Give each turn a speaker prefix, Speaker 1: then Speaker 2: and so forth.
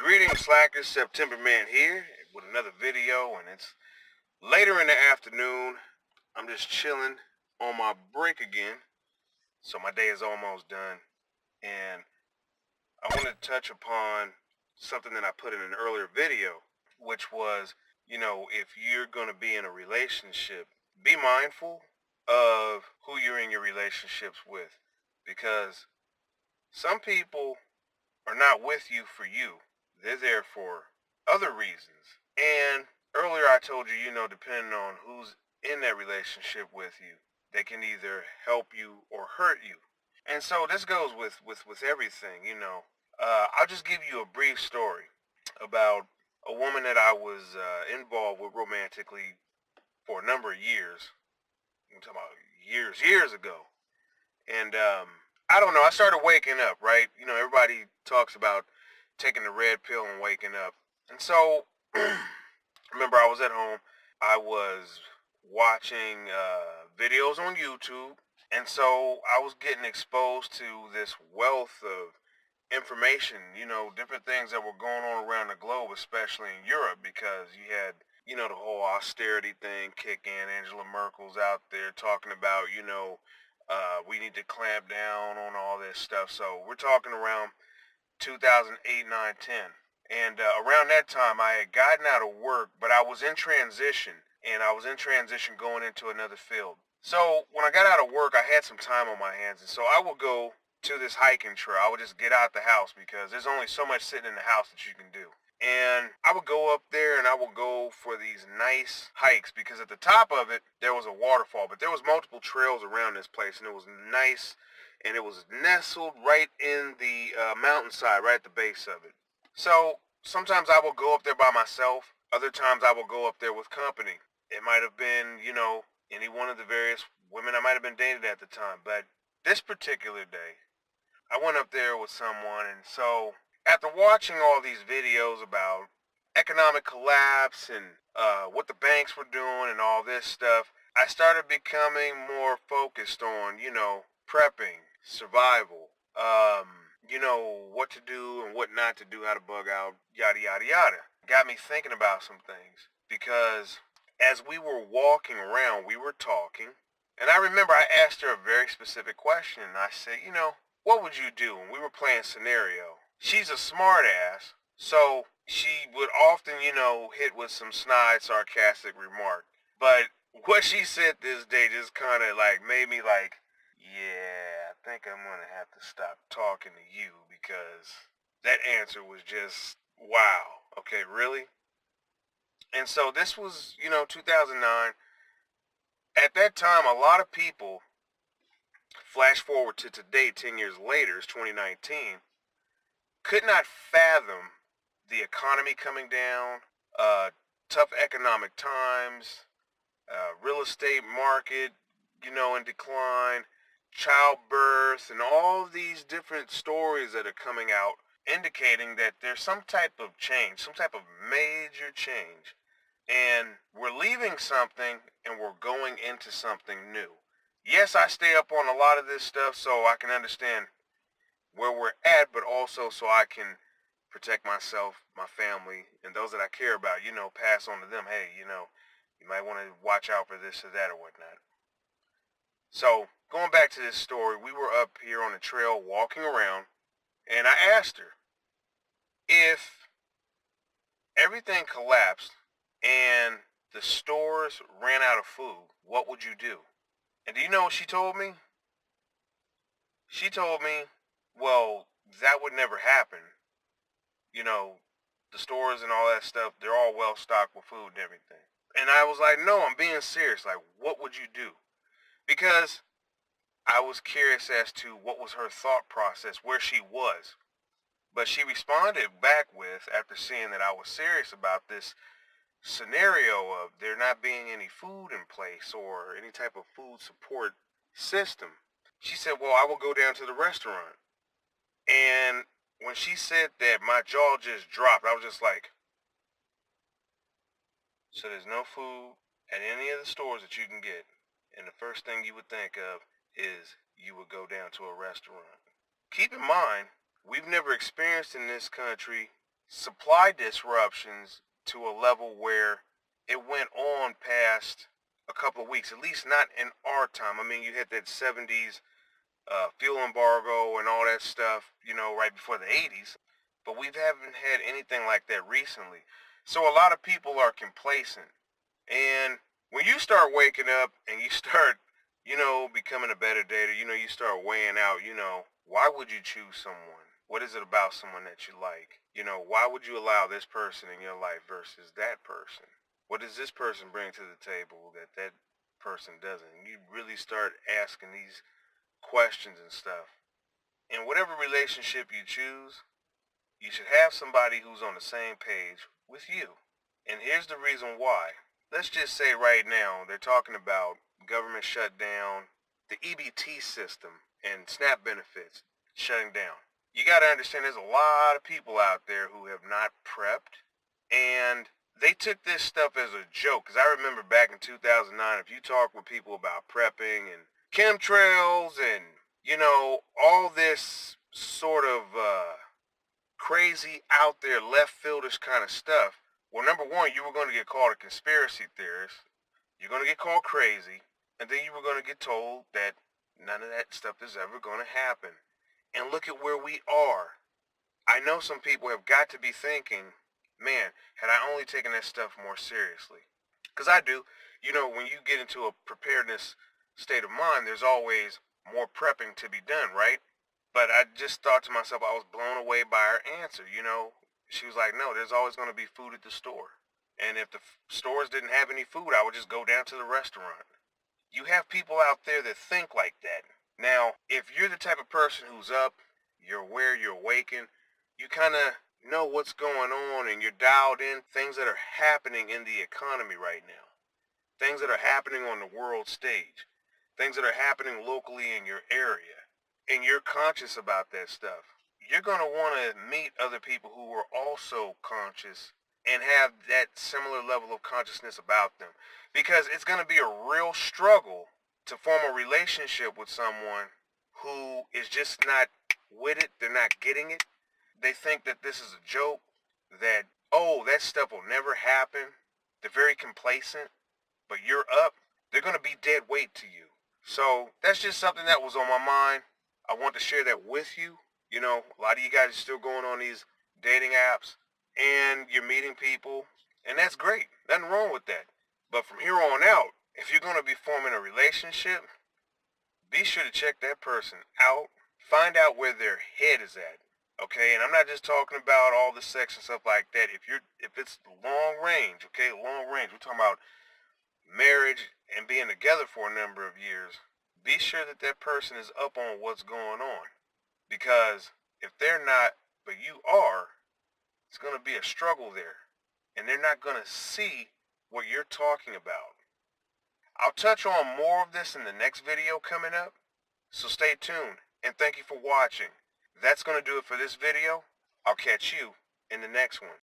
Speaker 1: Greetings, slackers. September Man here with another video, and it's later in the afternoon. I'm just chilling on my break again, so my day is almost done, and I wanted to touch upon something that I put in an earlier video, which was, if you're going to be in a relationship, be mindful of who you're in your relationships with, because some people are not with you for you. They're there for other reasons. And earlier I told you, depending on who's in that relationship with you, they can either help you or hurt you. And so this goes with everything, I'll just give you a brief story about a woman that I was involved with romantically for a number of years. I'm talking about years ago. And I don't know, I started waking up, right? Everybody talks about taking the red pill and waking up. And so, remember I was at home. I was watching videos on YouTube. And so I was getting exposed to this wealth of information, different things that were going on around the globe, especially in Europe, because you had, the whole austerity thing kick in. Angela Merkel's out there talking about, we need to clamp down on all this stuff. So we're talking around 2008, 9, 10. And around that time, I had gotten out of work, but I was in transition, and I was in transition going into another field. So when I got out of work, I had some time on my hands, and so I would go to this hiking trail. I would just get out the house because there's only so much sitting in the house that you can do. And I would go up there and I would go for these nice hikes because at the top of it, there was a waterfall, but there was multiple trails around this place, and it was nice, and it was nestled right in the mountainside, right at the base of it. So sometimes I will go up there by myself. Other times I will go up there with company. It might have been, any one of the various women I might have been dating at the time. But this particular day, I went up there with someone. And so after watching all these videos about economic collapse and what the banks were doing and all this stuff, I started becoming more focused on, prepping, survival, what to do and what not to do, how to bug out, yada, yada, yada. Got me thinking about some things because as we were walking around, we were talking, and I remember I asked her a very specific question, and I said, what would you do? And we were playing scenario. She's a smart ass, so she would often, hit with some snide, sarcastic remark. But what she said this day just kind of made me yeah, I think I'm going to have to stop talking to you because that answer was just, wow. Okay, really? And so this was, 2009. At that time, a lot of people, flash forward to today, 10 years later, it's 2019, could not fathom the economy coming down, tough economic times, real estate market, in decline, childbirth, and all these different stories that are coming out indicating that there's some type of change, some type of major change. And we're leaving something and we're going into something new. Yes, I stay up on a lot of this stuff so I can understand where we're at, but also so I can protect myself, my family, and those that I care about, pass on to them, hey, you might want to watch out for this or that or whatnot. So, going back to this story, we were up here on the trail walking around, and I asked her, if everything collapsed and the stores ran out of food, what would you do? And do you know what she told me? She told me, well, that would never happen. The stores and all that stuff, they're all well stocked with food and everything. And I was like, no, I'm being serious. What would you do? Because I was curious as to what was her thought process, where she was. But she responded back with, after seeing that I was serious about this scenario of there not being any food in place or any type of food support system, she said, well, I will go down to the restaurant. And when she said that, my jaw just dropped. I was just like, so there's no food at any of the stores that you can get, and the first thing you would think of is you would go down to a restaurant. Keep in mind, we've never experienced in this country supply disruptions to a level where it went on past a couple of weeks, at least not in our time. I mean, you had that 70s fuel embargo and all that stuff, right before the 80s, but we haven't had anything like that recently. So a lot of people are complacent. And when you start waking up and you start, becoming a better dater, you start weighing out, why would you choose someone? What is it about someone that you like? Why would you allow this person in your life versus that person? What does this person bring to the table that that person doesn't? And you really start asking these questions and stuff. In whatever relationship you choose, you should have somebody who's on the same page with you. And here's the reason why. Let's just say right now they're talking about government shutdown, the EBT system, and SNAP benefits shutting down. You got to understand there's a lot of people out there who have not prepped, and they took this stuff as a joke. Because I remember back in 2009, if you talk with people about prepping and chemtrails and, all this sort of crazy out there left fieldish kind of stuff, well, number one, you were going to get called a conspiracy theorist. You're going to get called crazy. And then you were going to get told that none of that stuff is ever going to happen. And look at where we are. I know some people have got to be thinking, man, had I only taken that stuff more seriously. Because I do. When you get into a preparedness state of mind, there's always more prepping to be done, right? But I just thought to myself, I was blown away by her answer. She was like, no, there's always going to be food at the store. And if the stores didn't have any food, I would just go down to the restaurant. You have people out there that think like that. Now, if you're the type of person who's up, you're aware, you're awakened, you kind of know what's going on and you're dialed in, things that are happening in the economy right now, things that are happening on the world stage, things that are happening locally in your area, and you're conscious about that stuff, you're going to want to meet other people who are also conscious and have that similar level of consciousness about them. Because it's going to be a real struggle to form a relationship with someone who is just not with it, they're not getting it. They think that this is a joke, that, oh, that stuff will never happen. They're very complacent, but you're up, they're going to be dead weight to you. So that's just something that was on my mind. I want to share that with you. A lot of you guys are still going on these dating apps and you're meeting people, and that's great. Nothing wrong with that. But from here on out, if you're going to be forming a relationship, be sure to check that person out. Find out where their head is at. Okay, and I'm not just talking about all the sex and stuff like that. If it's long range, okay, long range, we're talking about marriage and being together for a number of years. Be sure that that person is up on what's going on, because if they're not, but you are, it's going to be a struggle there, and they're not going to see what you're talking about. I'll touch on more of this in the next video coming up, so stay tuned, and thank you for watching. That's going to do it for this video. I'll catch you in the next one.